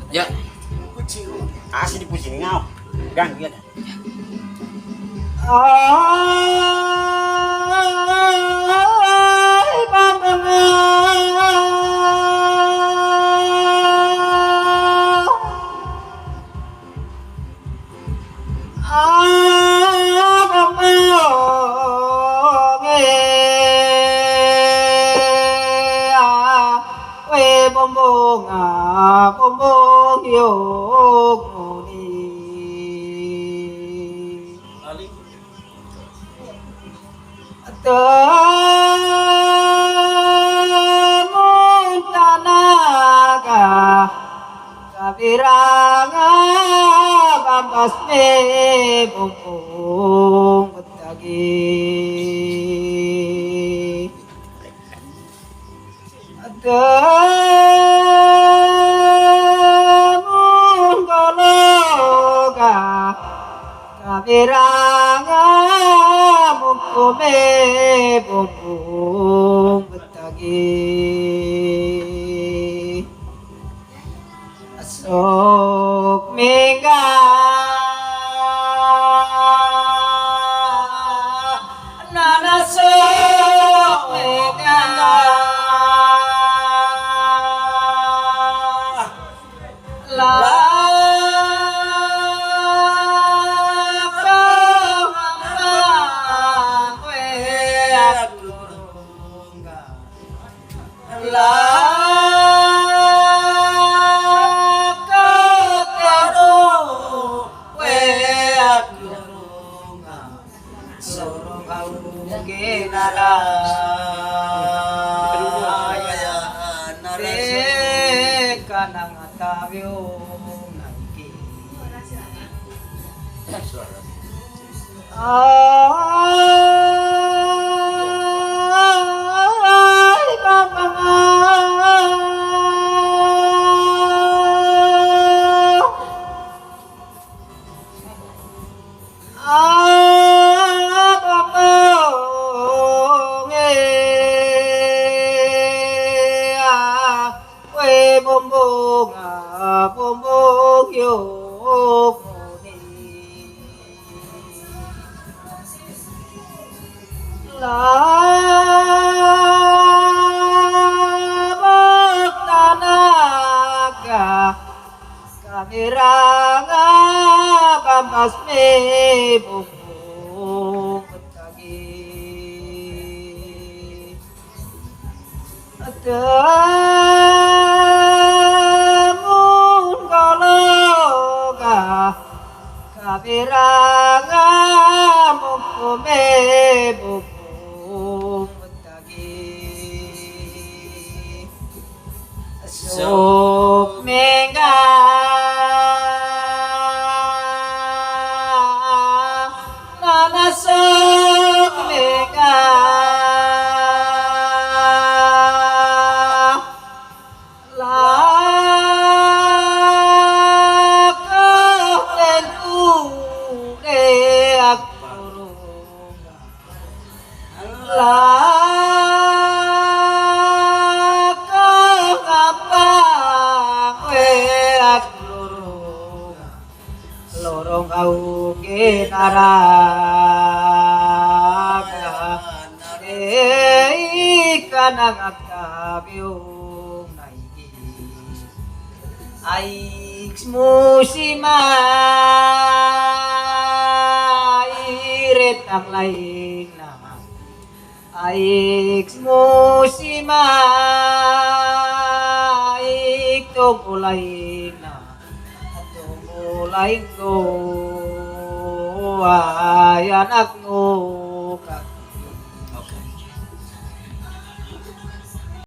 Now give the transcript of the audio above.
Ya. Kucing. Asli kucing ngau. Gang dia. Ay, bom bông bom bông yêu đi temun tanaga kabiranga bambas me bom bông betagi temun gologa kabiranga mukume bumbung betagi asok mingga nana sok mingga Kamiranga bambas me bumbung betagi temun gologa kamiranga mukume bumbung betagi sok mengga sok mega la tentu deak la apa weak lorong au kenara kanang akabyong naigi aiks musima iret ang laing na aiks musima ik tumulaing na tumulaing ko ay anak